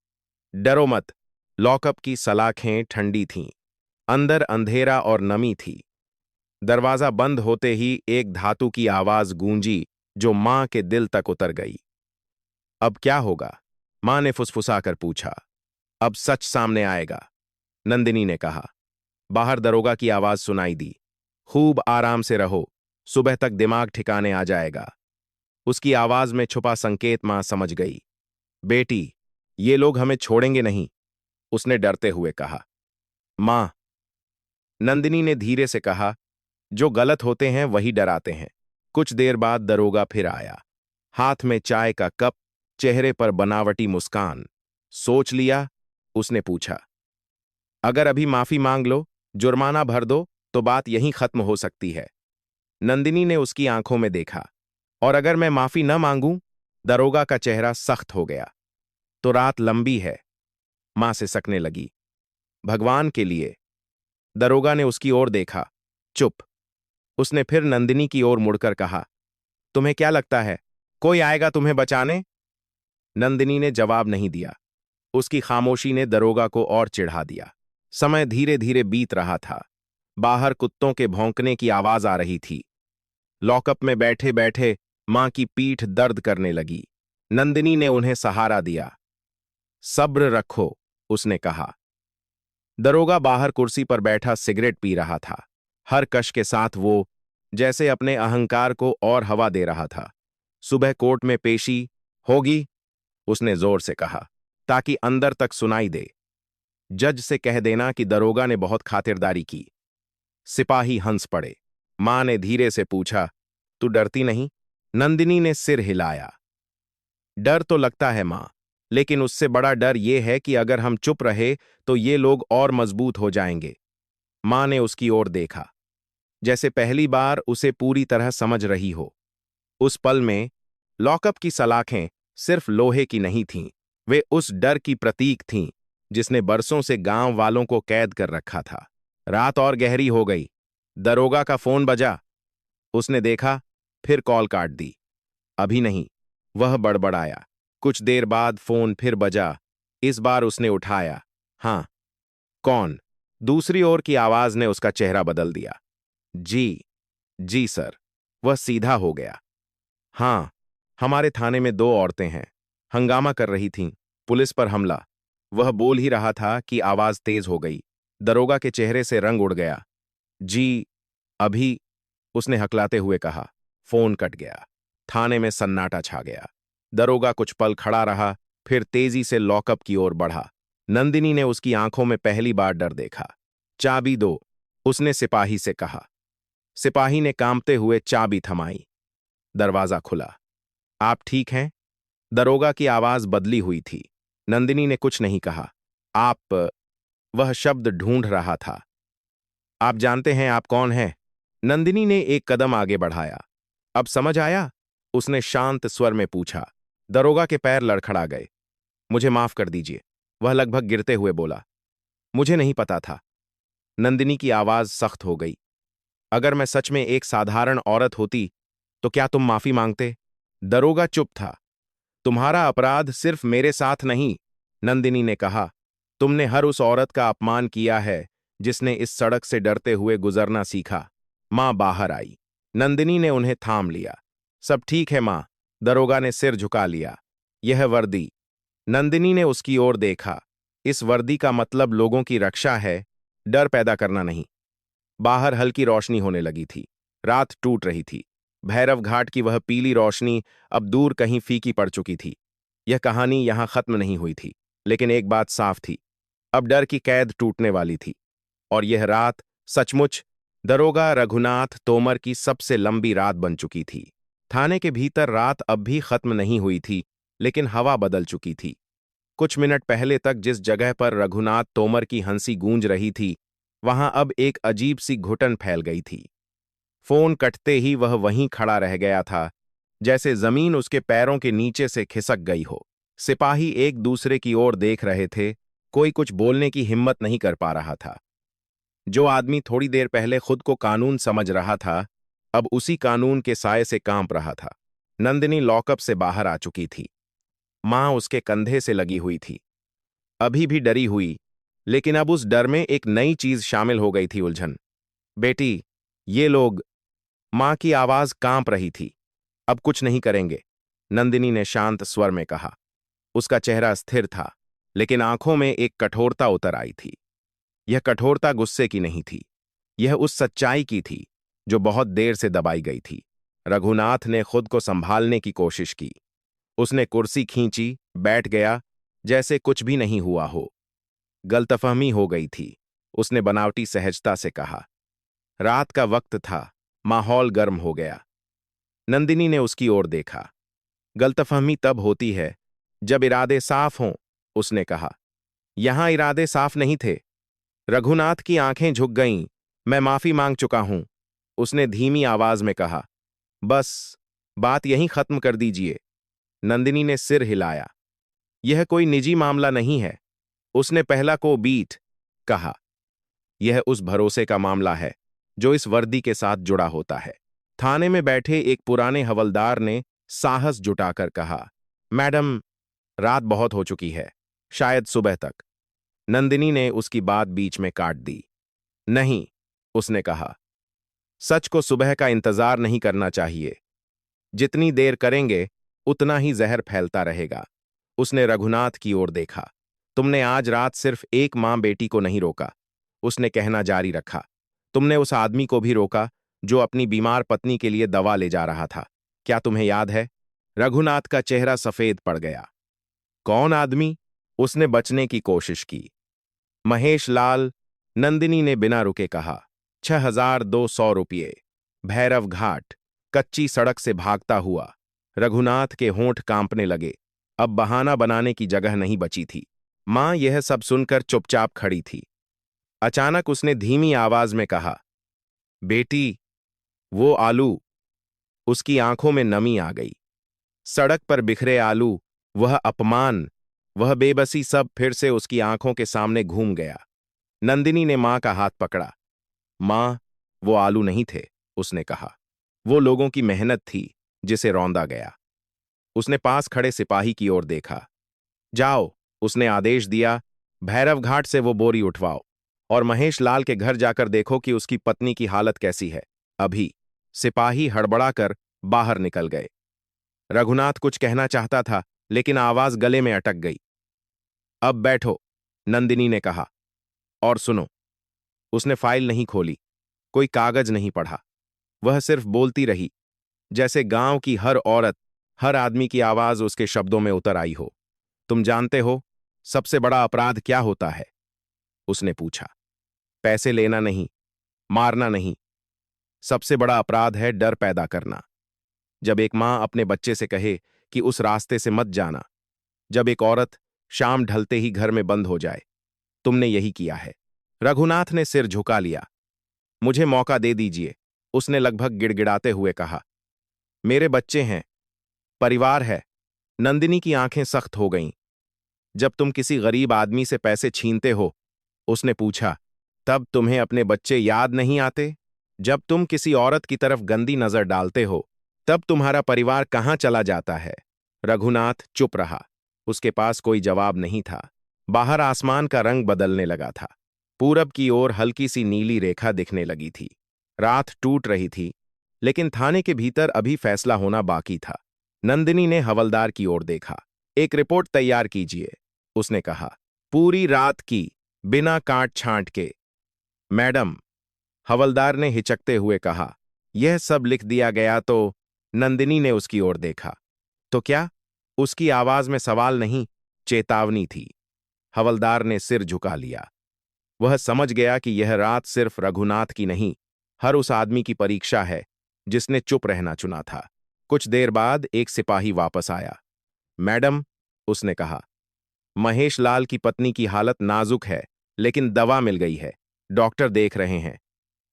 डरो मत। लॉकअप की सलाखें ठंडी थीं। अंदर अंधेरा और नमी थी। दरवाजा बंद होते ही एक धातु की आवाज गूंजी जो मां के दिल तक उतर गई। अब क्या होगा? मां ने फुसफुसाकर पूछा। अब सच सामने आएगा, नंदिनी ने कहा। बाहर दरोगा की आवाज सुनाई दी। खूब आराम से रहो, सुबह तक दिमाग ठिकाने आ जाएगा। उसकी आवाज में छुपा संकेत मां समझ गई। बेटी, ये लोग हमें छोड़ेंगे नहीं, उसने डरते हुए कहा। मां, नंदिनी ने धीरे से कहा, जो गलत होते हैं वही डराते हैं। कुछ देर बाद दरोगा फिर आया। हाथ में चाय का कप, चेहरे पर बनावटी मुस्कान। सोच लिया? उसने पूछा। अगर अभी माफी मांग लो, जुर्माना भर दो, तो बात यहीं खत्म हो सकती है। नंदिनी ने उसकी आंखों में देखा। और अगर मैं माफी न मांगूं? दरोगा का चेहरा सख्त हो गया। तो रात लंबी है। मां से सकने लगी। भगवान के लिए। दरोगा ने उसकी ओर देखा। चुप। उसने फिर नंदिनी की ओर मुड़कर कहा, तुम्हें क्या लगता है कोई आएगा तुम्हें बचाने? नंदिनी ने जवाब नहीं दिया। उसकी खामोशी ने दरोगा को और चिढ़ा दिया। समय धीरे धीरे बीत रहा था। बाहर कुत्तों के भौंकने की आवाज आ रही थी। लॉकअप में बैठे बैठे मां की पीठ दर्द करने लगी। नंदिनी ने उन्हें सहारा दिया। सब्र रखो, उसने कहा। दरोगा बाहर कुर्सी पर बैठा सिगरेट पी रहा था। हर कश के साथ वो जैसे अपने अहंकार को और हवा दे रहा था। सुबह कोर्ट में पेशी होगी, उसने जोर से कहा, ताकि अंदर तक सुनाई दे। जज से कह देना कि दरोगा ने बहुत खातिरदारी की। सिपाही हंस पड़े। मां ने धीरे से पूछा, तू डरती नहीं? नंदिनी ने सिर हिलाया। डर तो लगता है मां, लेकिन उससे बड़ा डर यह है कि अगर हम चुप रहे तो ये लोग और मजबूत हो जाएंगे। मां ने उसकी ओर देखा, जैसे पहली बार उसे पूरी तरह समझ रही हो। उस पल में लॉकअप की सलाखें सिर्फ लोहे की नहीं थीं, वे उस डर की प्रतीक थीं जिसने बरसों से गांव वालों को कैद कर रखा था। रात और गहरी हो गई। दरोगा का फोन बजा। उसने देखा, फिर कॉल काट दी। अभी नहीं, वह बड़बड़ाया। कुछ देर बाद फोन फिर बजा। इस बार उसने उठाया। हां। कौन? दूसरी ओर की आवाज ने उसका चेहरा बदल दिया। जी, जी सर। वह सीधा हो गया। हां, हमारे थाने में दो औरतें हैं, हंगामा कर रही थीं, पुलिस पर हमला। वह बोल ही रहा था कि आवाज तेज हो गई। दरोगा के चेहरे से रंग उड़ गया। जी, अभी, उसने हकलाते हुए कहा। फोन कट गया। थाने में सन्नाटा छा गया। दरोगा कुछ पल खड़ा रहा, फिर तेजी से लॉकअप की ओर बढ़ा। नंदिनी ने उसकी आंखों में पहली बार डर देखा। चाबी दो, उसने सिपाही से कहा। सिपाही ने कांपते हुए चाबी थमाई। दरवाजा खुला। आप ठीक हैं? दरोगा की आवाज बदली हुई थी। नंदिनी ने कुछ नहीं कहा। आप, वह शब्द ढूंढ रहा था। आप जानते हैं आप कौन हैं? नंदिनी ने एक कदम आगे बढ़ाया। अब समझ आया? उसने शांत स्वर में पूछा। दरोगा के पैर लड़खड़ा गए। मुझे माफ कर दीजिए, वह लगभग गिरते हुए बोला। मुझे नहीं पता था। नंदिनी की आवाज सख्त हो गई। अगर मैं सच में एक साधारण औरत होती तो क्या तुम माफी मांगते? दरोगा चुप था। तुम्हारा अपराध सिर्फ मेरे साथ नहीं, नंदिनी ने कहा, तुमने हर उस औरत का अपमान किया है जिसने इस सड़क से डरते हुए गुजरना सीखा। मां बाहर आई। नंदिनी ने उन्हें थाम लिया। सब ठीक है मां। दरोगा ने सिर झुका लिया। यह वर्दी। नंदिनी ने उसकी ओर देखा। इस वर्दी का मतलब लोगों की रक्षा है, डर पैदा करना नहीं। बाहर हल्की रोशनी होने लगी थी। रात टूट रही थी। भैरव घाट की वह पीली रोशनी अब दूर कहीं फीकी पड़ चुकी थी। यह कहानी यहां खत्म नहीं हुई थी, लेकिन एक बात साफ थी, अब डर की कैद टूटने वाली थी। और यह रात सचमुच दरोगा रघुनाथ तोमर की सबसे लंबी रात बन चुकी थी। थाने के भीतर रात अब भी खत्म नहीं हुई थी, लेकिन हवा बदल चुकी थी। कुछ मिनट पहले तक जिस जगह पर रघुनाथ तोमर की हंसी गूंज रही थी, वहां अब एक अजीब सी घुटन फैल गई थी। फोन कटते ही वह वहीं खड़ा रह गया था, जैसे जमीन उसके पैरों के नीचे से खिसक गई हो। सिपाही एक दूसरे की ओर देख रहे थे, कोई कुछ बोलने की हिम्मत नहीं कर पा रहा था। जो आदमी थोड़ी देर पहले खुद को कानून समझ रहा था, अब उसी कानून के साए से कांप रहा था। नंदिनी लॉकअप से बाहर आ चुकी थी। मां उसके कंधे से लगी हुई थी, अभी भी डरी हुई, लेकिन अब उस डर में एक नई चीज शामिल हो गई थी, उलझन। बेटी, ये लोग। मां की आवाज कांप रही थी। अब कुछ नहीं करेंगे, नंदिनी ने शांत स्वर में कहा। उसका चेहरा स्थिर था, लेकिन आंखों में एक कठोरता उतर आई थी। यह कठोरता गुस्से की नहीं थी, यह उस सच्चाई की थी जो बहुत देर से दबाई गई थी। रघुनाथ ने खुद को संभालने की कोशिश की। उसने कुर्सी खींची, बैठ गया, जैसे कुछ भी नहीं हुआ हो। गलतफहमी हो गई थी, उसने बनावटी सहजता से कहा। रात का वक्त था, माहौल गर्म हो गया। नंदिनी ने उसकी ओर देखा। गलतफहमी तब होती है जब इरादे साफ हों, उसने कहा। यहां इरादे साफ नहीं थे। रघुनाथ की आंखें झुक गईं। मैं माफी मांग चुका हूं, उसने धीमी आवाज में कहा। बस, बात यहीं खत्म कर दीजिए। नंदिनी ने सिर हिलाया। यह कोई निजी मामला नहीं है, उसने पहला को बीट कहा। यह उस भरोसे का मामला है जो इस वर्दी के साथ जुड़ा होता है। थाने में बैठे एक पुराने हवलदार ने साहस जुटाकर कहा, मैडम, रात बहुत हो चुकी है, शायद सुबह तक। नंदिनी ने उसकी बात बीच में काट दी। नहीं, उसने कहा, सच को सुबह का इंतजार नहीं करना चाहिए। जितनी देर करेंगे उतना ही जहर फैलता रहेगा। उसने रघुनाथ की ओर देखा। तुमने आज रात सिर्फ एक मां बेटी को नहीं रोका, उसने कहना जारी रखा। तुमने उस आदमी को भी रोका जो अपनी बीमार पत्नी के लिए दवा ले जा रहा था। क्या तुम्हें याद है? रघुनाथ का चेहरा सफेद पड़ गया। कौन आदमी? उसने बचने की कोशिश की। महेश लाल, नंदिनी ने बिना रुके कहा। 6,200 रुपये। भैरव घाट, कच्ची सड़क से भागता हुआ। रघुनाथ के होंठ कांपने लगे। अब बहाना बनाने की जगह नहीं बची थी। मां यह सब सुनकर चुपचाप खड़ी थी। अचानक उसने धीमी आवाज में कहा, बेटी, वो आलू। उसकी आंखों में नमी आ गई। सड़क पर बिखरे आलू, वह अपमान, वह बेबसी, सब फिर से उसकी आंखों के सामने घूम गया। नंदिनी ने मां का हाथ पकड़ा। मां, वो आलू नहीं थे, उसने कहा। वो लोगों की मेहनत थी जिसे रौंदा गया। उसने पास खड़े सिपाही की ओर देखा। जाओ, उसने आदेश दिया, भैरव घाट से वो बोरी उठवाओ और महेश लाल के घर जाकर देखो कि उसकी पत्नी की हालत कैसी है। अभी। सिपाही हड़बड़ाकर बाहर निकल गए। रघुनाथ कुछ कहना चाहता था, लेकिन आवाज गले में अटक गई। अब बैठो, नंदिनी ने कहा। और सुनो। उसने फाइल नहीं खोली, कोई कागज नहीं पढ़ा। वह सिर्फ बोलती रही, जैसे गांव की हर औरत, हर आदमी की आवाज उसके शब्दों में उतर आई हो। तुम जानते हो सबसे बड़ा अपराध क्या होता है? उसने पूछा। पैसे लेना नहीं, मारना नहीं। सबसे बड़ा अपराध है डर पैदा करना। जब एक मां अपने बच्चे से कहे कि उस रास्ते से मत जाना, जब एक औरत शाम ढलते ही घर में बंद हो जाए। तुमने यही किया है। रघुनाथ ने सिर झुका लिया। मुझे मौका दे दीजिए, उसने लगभग गिड़गिड़ाते हुए कहा। मेरे बच्चे हैं, परिवार है। नंदिनी की आंखें सख्त हो गईं। जब तुम किसी गरीब आदमी से पैसे छीनते हो, उसने पूछा, तब तुम्हें अपने बच्चे याद नहीं आते? जब तुम किसी औरत की तरफ गंदी नजर डालते हो, तब तुम्हारा परिवार कहां चला जाता है? रघुनाथ चुप रहा। उसके पास कोई जवाब नहीं था। बाहर आसमान का रंग बदलने लगा था। पूरब की ओर हल्की सी नीली रेखा दिखने लगी थी। रात टूट रही थी, लेकिन थाने के भीतर अभी फैसला होना बाकी था। नंदिनी ने हवलदार की ओर देखा। एक रिपोर्ट तैयार कीजिए, उसने कहा। पूरी रात की, बिना काट छांट के। मैडम, हवलदार ने हिचकते हुए कहा। यह सब लिख दिया गया तो? नंदिनी ने उसकी ओर देखा। तो क्या? उसकी आवाज में सवाल नहीं, चेतावनी थी। हवलदार ने सिर झुका लिया। वह समझ गया कि यह रात सिर्फ रघुनाथ की नहीं, हर उस आदमी की परीक्षा है जिसने चुप रहना चुना था। कुछ देर बाद एक सिपाही वापस आया। मैडम, उसने कहा, महेश लाल की पत्नी की हालत नाजुक है, लेकिन दवा मिल गई है। डॉक्टर देख रहे हैं।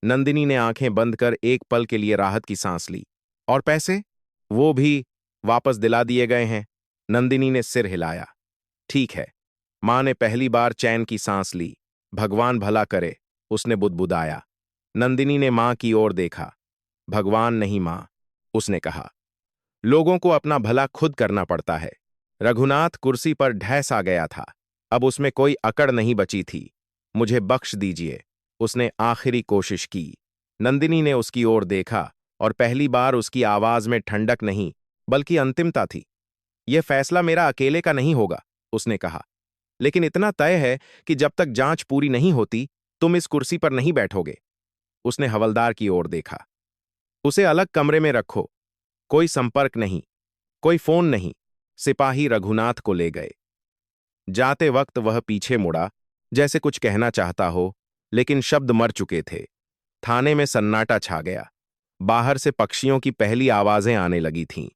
नंदिनी ने आंखें बंद कर एक पल के लिए राहत की सांस ली। और पैसे? वो भी वापस दिला दिए गए हैं। नंदिनी ने सिर हिलाया। ठीक है। मां ने पहली बार चैन की सांस ली। भगवान भला करे, उसने बुदबुदाया। नंदिनी ने मां की ओर देखा। भगवान नहीं मां, उसने कहा। लोगों को अपना भला खुद करना पड़ता है। रघुनाथ कुर्सी पर ढह सा गया था। अब उसमें कोई अकड़ नहीं बची थी। मुझे बख्श दीजिए, उसने आखिरी कोशिश की। नंदिनी ने उसकी ओर देखा और पहली बार उसकी आवाज में ठंडक नहीं, बल्कि अंतिमता थी। यह फैसला मेरा अकेले का नहीं होगा, उसने कहा। लेकिन इतना तय है कि जब तक जांच पूरी नहीं होती, तुम इस कुर्सी पर नहीं बैठोगे। उसने हवलदार की ओर देखा। उसे अलग कमरे में रखो। कोई संपर्क नहीं, कोई फोन नहीं। सिपाही रघुनाथ को ले गए। जाते वक्त वह पीछे मुड़ा, जैसे कुछ कहना चाहता हो, लेकिन शब्द मर चुके थे। थाने में सन्नाटा छा गया। बाहर से पक्षियों की पहली आवाजें आने लगी थीं।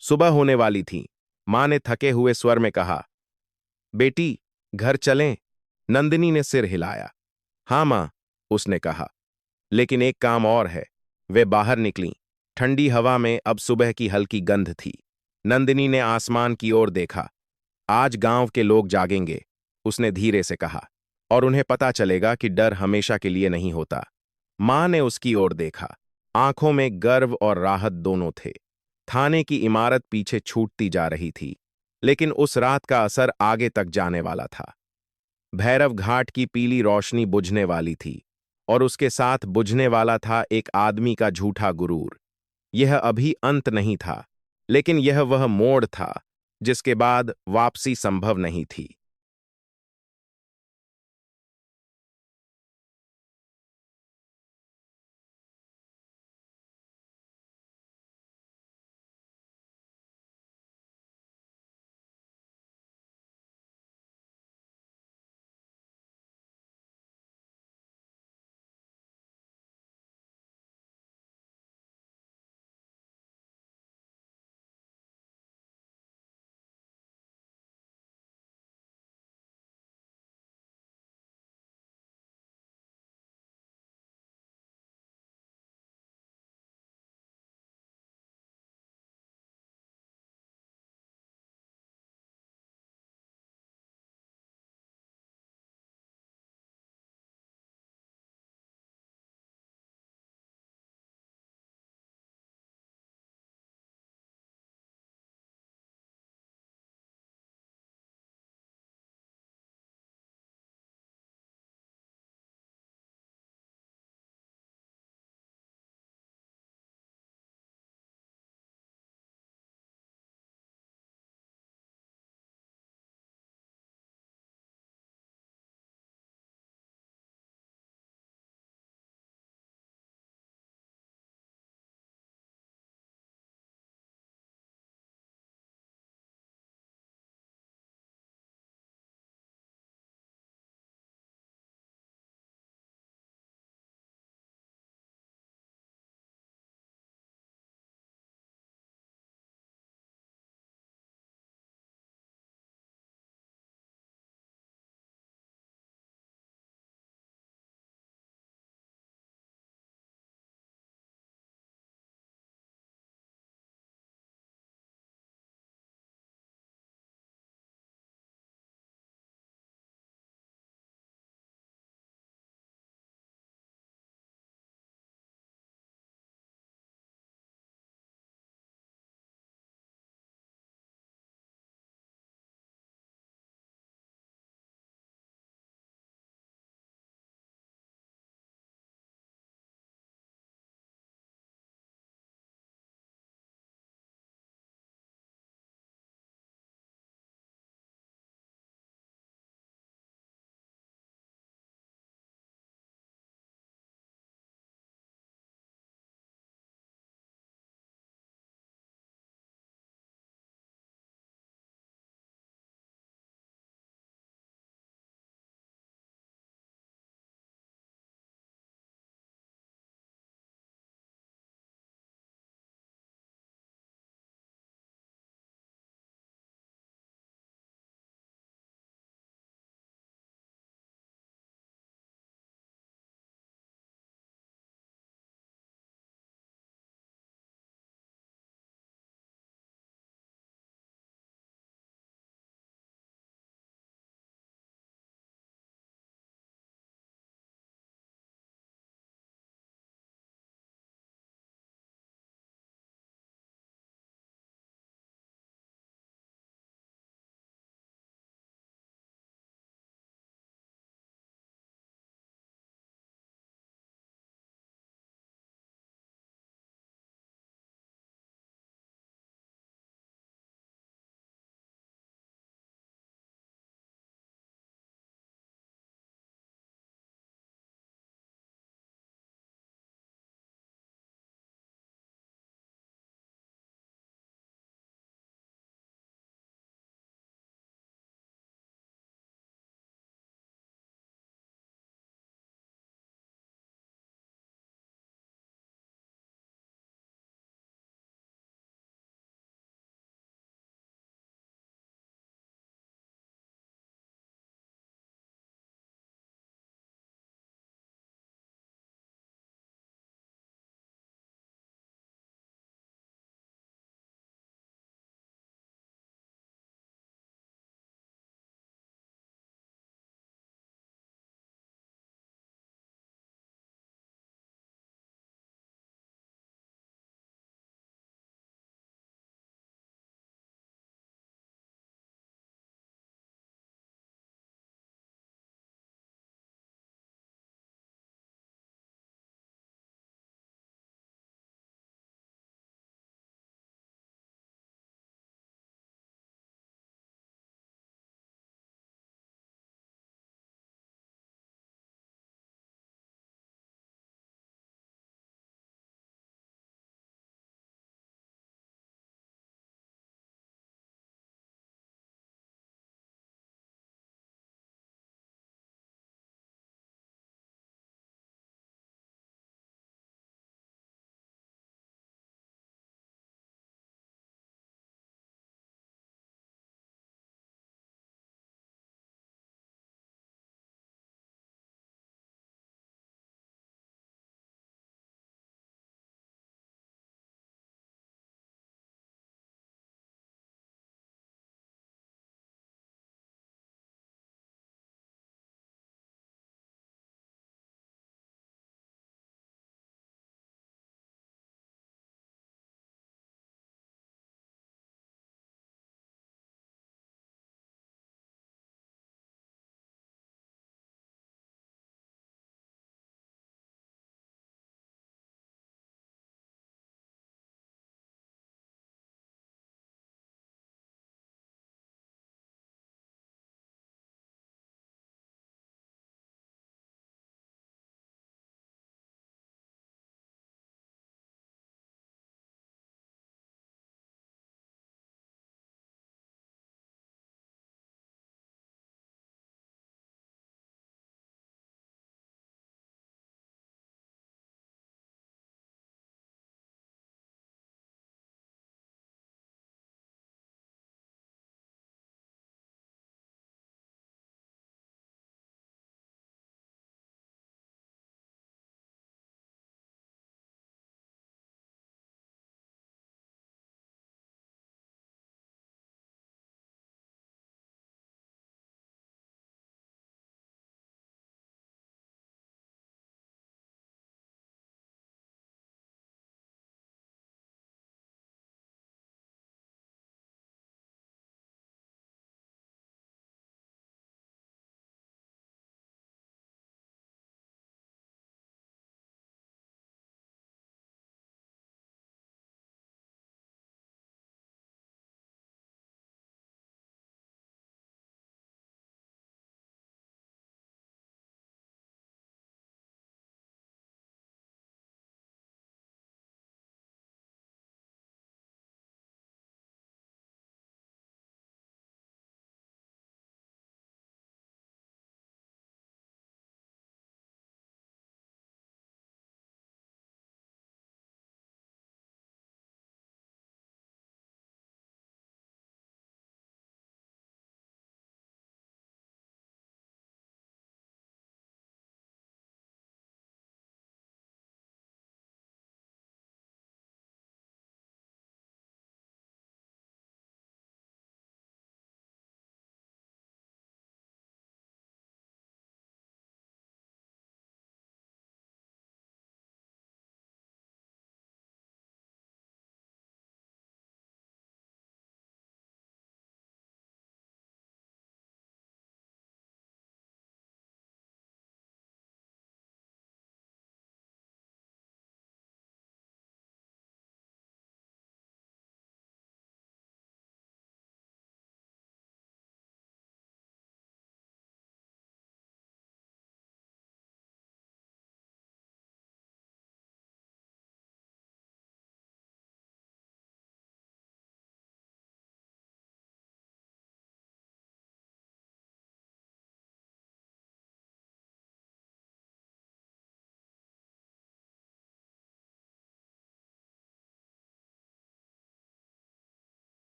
सुबह होने वाली थी। मां ने थके हुए स्वर में कहा, बेटी, घर चलें? नंदिनी ने सिर हिलाया। हां मां, उसने कहा। लेकिन एक काम और है। वे बाहर निकलीं। ठंडी हवा में अब सुबह की हल्की गंध थी। नंदिनी ने आसमान की ओर देखा। आज गांव के लोग जागेंगे, उसने धीरे से कहा, और उन्हें पता चलेगा कि डर हमेशा के लिए नहीं होता। मां ने उसकी ओर देखा। आंखों में गर्व और राहत दोनों थे। थाने की इमारत पीछे छूटती जा रही थी, लेकिन उस रात का असर आगे तक जाने वाला था। भैरव घाट की पीली रोशनी बुझने वाली थी, और उसके साथ बुझने वाला था एक आदमी का झूठा गुरूर। यह अभी अंत नहीं था, लेकिन यह वह मोड़ था जिसके बाद वापसी संभव नहीं थी।